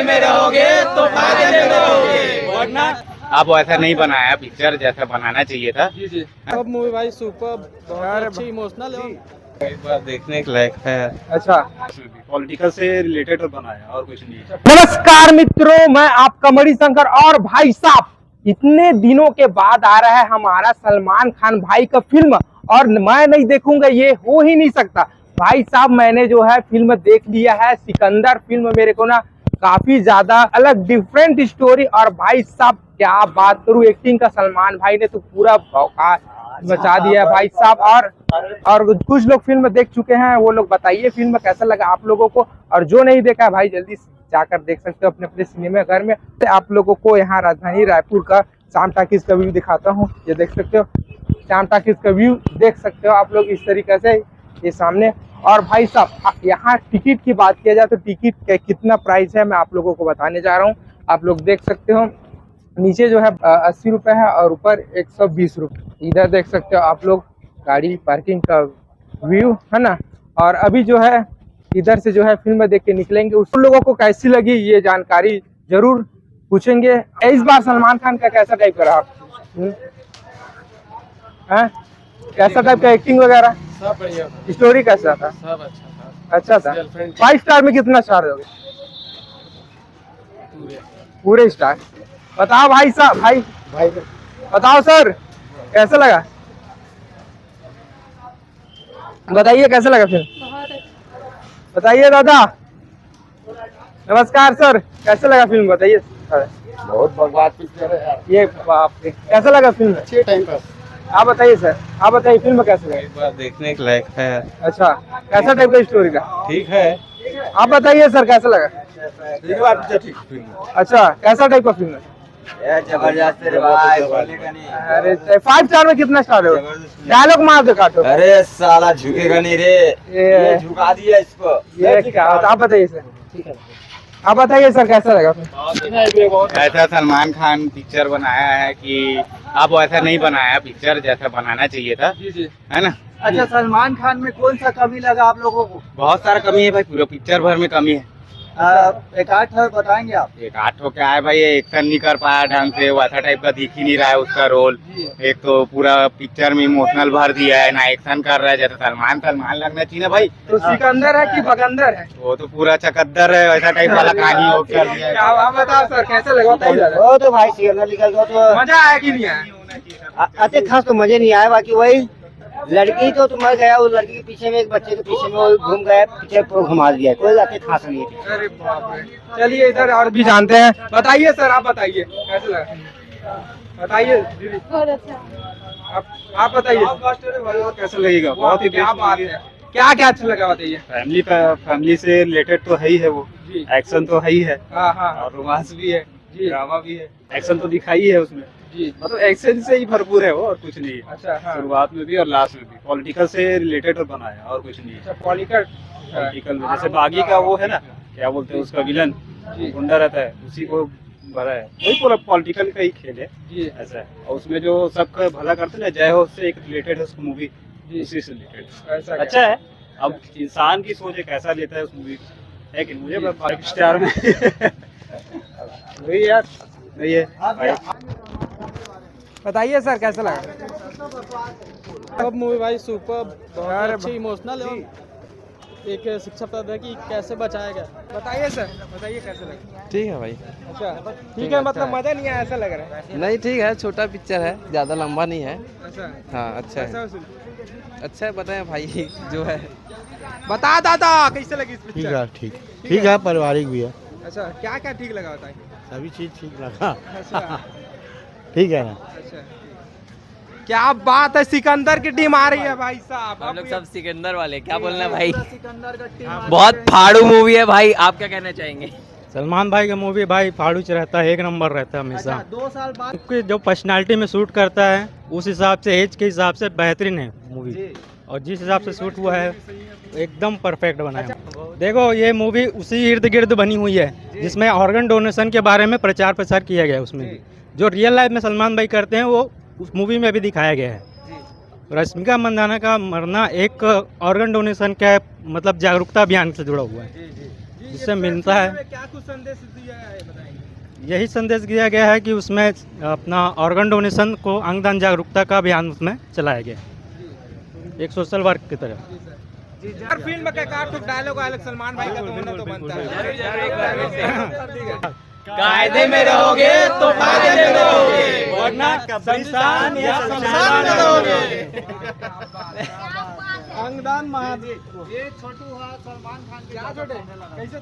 में रहोगे तो फायदे में रहोगे, वरना अब वैसा नहीं बनाया पिक्चर जैसा बनाना चाहिए था। जी जी। अब मूवी भाई सुपर, बहुत अच्छी इमोशनल है। एक बार देखने के लायक है। अच्छा, पॉलिटिकल से रिलेटेड बनाया और कुछ नहीं है। नमस्कार मित्रों, मैं आपका मणिशंकर। और भाई साहब, इतने दिनों के बाद आ रहा है हमारा सलमान खान भाई का फिल्म, और मैं नहीं देखूंगा ये हो ही नहीं सकता। भाई साहब, मैंने जो है फिल्म देख लिया है सिकंदर। फिल्म मेरे को ना काफी ज्यादा अलग डिफरेंट स्टोरी, और भाई साहब क्या बात करूं, एक्टिंग का सलमान भाई ने तो पूरा मचा दिया है भाई साहब। और कुछ लोग फिल्म देख चुके हैं, वो लोग बताइए फिल्म कैसा लगा आप लोगों को। और जो नहीं देखा है भाई, जल्दी जाकर देख सकते हो अपने अपने सिनेमा घर में। आप लोगों को यहाँ राजधानी रायपुर का श्याम टाकीज का व्यू दिखाता हूँ, ये देख सकते हो। श्याम टाकीज का व्यू देख सकते हो आप लोग इस तरीके से, ये सामने। और भाई साहब, यहाँ टिकट की बात किया जाए तो टिकट का कितना प्राइस है मैं आप लोगों को बताने जा रहा हूँ। आप लोग देख सकते हो, नीचे जो है 80 रुपए है और ऊपर 120 रुपये। इधर देख सकते हो आप लोग गाड़ी पार्किंग का व्यू है ना। और अभी जो है इधर से जो है फिल्म देख के निकलेंगे। उस लोगों को कैसी लगी ये जानकारी जरूर पूछेंगे। इस बार सलमान खान का कैसा टाइप का रहा, कैसा टाइप का एक्टिंग वगैरह, सब बढ़िया, स्टोरी कैसा था? सब अच्छा था। अच्छा था। 5 स्टार में कितना स्टार दोगे? पूरे स्टार। बताओ भाई साहब, भाई बताओ सर, कैसा लगा? बताइए कैसा लगा फिल्म? बताइए दादा। नमस्कार सर, कैसा लगा फिल्म बताइए। बहुत बर्बाद पिक्चर है यार। ये बाप रे, कैसा लगा फिल्म? अच्छे टाइम पास। आप बताइए सर, आप बताइए फिल्म कैसा लगा? एक बार देखने के लायक है। अच्छा, कैसा टाइप का स्टोरी का? ठीक है। आप बताइए सर कैसा लगा? ठीक फिल्म, अच्छा, कैसा टाइप का फिल्म है? जबरदस्त रे भाई, बोलने का नहीं। अरे 5 स्टार में कितना स्टार हो? डायलॉग मार दो काटो। अरे साला झुकेगा नहीं रे, ये झुका दिया इसको। ये क्या होता? आप बताइए सर, आप बताइए सर कैसा लगा? ऐसा सलमान खान पिक्चर बनाया है कि अब वैसा नहीं बनाया पिक्चर जैसा बनाना चाहिए था, जी जी। है ना। अच्छा, सलमान खान में कौन सा कमी लगा आप लोगों को? बहुत सारा कमी है भाई, पूरे पिक्चर भर में कमी है। एक आठ है, बताएंगे आप? एक आठ हो क्या है भाई, एक्शन नहीं कर पाया ढंग से, वैसा टाइप का दिख ही नहीं रहा है उसका रोल। एक तो पूरा पिक्चर में इमोशनल भर दिया है, ना एक्शन कर रहा है जैसे सलमान लगना चाहिए ना भाई। तो सिकंदर है कि बगंदर है? वो तो पूरा चकद्दर है, वैसा टाइप वाला कहानी हो कर दिया है। आप बताओ सर कैसा लगा, बताइए। वो तो भाई सिकंदर निकल गया तो मजा आया कि नहीं आया? अति खास तो मजे नहीं आया। बाकी वही लड़की तो मर गया, उस लड़की के पीछे में एक बच्चे के पीछे में वो घूम गया, पीछे घुमा दिया, कोई अति खास नहीं है। अरे बाप रे। चलिए इधर और भी जानते हैं। बताइए सर, आप बताइए कैसा लगा? बताइए दीदी। बहुत अच्छा। आप बताइए कैसा लगेगा? बहुत ही क्या बात है, क्या क्या अच्छा लगा बताइए। फैमिली से रिलेटेड तो है ही है वो, जी। एक्शन तो है ही है, हाँ हाँ और रोमांस भी है, जी। ड्रामा भी है। एक्शन तो दिखाई है उसमें, जी। मतलब एक्शन से ही भरपूर है वो, और कुछ नहीं है। अच्छा, हाँ। शुरुआत में भी और लास्ट में भी पॉलिटिकल से रिलेटेड बनाया और कुछ नहीं है। अच्छा, पॉलिटिकल में जैसे बागी का वो है ना, क्या बोलते हैं उसका विलन, जी। गुंडा रहता है, उसी को भरा है, वही पूरा पॉलिटिकल का ही खेल है। जी। ऐसा है, और उसमें जो सबका भला करते हैं ना, जय हो से एक रिलेटेड है उसको मूवी, जी। उसी से रिलेटेड ऐसा अच्छा है। अब इंसान की सोच है कैसा लेता है उस मूवी को, है कि मुझे 5 स्टार में वही यार नहीं है भाई। बताइए सर कैसा लगा? अब मूवी भाई सुपर, बहुत अच्छी इमोशनल है। एक शिक्षा प्रद है कि कैसे बचाया गया। बताइए सर, बताइए कैसा लगा? ठीक है भाई। अच्छा ठीक है, मतलब मजा नहीं आया ऐसा लग रहा है? नहीं ठीक है, छोटा पिक्चर है, ज़्यादा लंबा नहीं है। अच्छा, हाँ अच्छा है, अच्छा है। बताएं भाई जो है। बता दादा कैसे लगी इस पिक्चर? ठीक है, पारिवारिक भी है, अच्छा, क्या क्या ठीक लगा बताइए। सभी चीज ठीक लगा। अच्छा ठीक है ना। अच्छा, क्या बात है, सिकंदर की टीम आ रही है भाई साहब। हम लोग सब सिकंदर वाले, क्या बोलना भाई? सिकंदर का टीम बहुत फाड़ू मूवी है भाई, आप क्या कहना चाहेंगे? सलमान भाई का मूवी भाई फाड़ूच रहता है, एक नंबर रहता है हमेशा। 2 साल बाद उसकी जो पर्सनालिटी में शूट करता है उस हिसाब से, एज के हिसाब से बेहतरीन है मूवी, और जिस हिसाब से शूट हुआ है एकदम परफेक्ट बना है। देखो ये मूवी उसी इर्द गिर्द बनी हुई है जिसमें ऑर्गन डोनेशन के बारे में प्रचार प्रसार किया गया है। उसमें जो रियल लाइफ में सलमान भाई करते हैं वो उस मूवी में भी दिखाया गया है। रश्मिका मंदाना का मरना एक ऑर्गन डोनेशन का मतलब जागरूकता अभियान से जुड़ा हुआ है। जिससे मिलता है। क्या कुछ संदेश दिया है बताएंगे? यही संदेश दिया गया है कि उसमें अपना ऑर्गन डोनेशन को अंगदान जागरूकता का अभियान उसमें चलाया गया है, एक सोशल वर्क की तरह। यार फिल्म का काटो डायलॉग वायलॉग सलमान भाई का तो होना तो बनता है। कायदे में रहोगे तो फायदे में रहोगे, वरना शमशान या शमशान में रहोगे। अंगदान महादेव। ये छोटू सलमान खान के क्या छोटे कैसे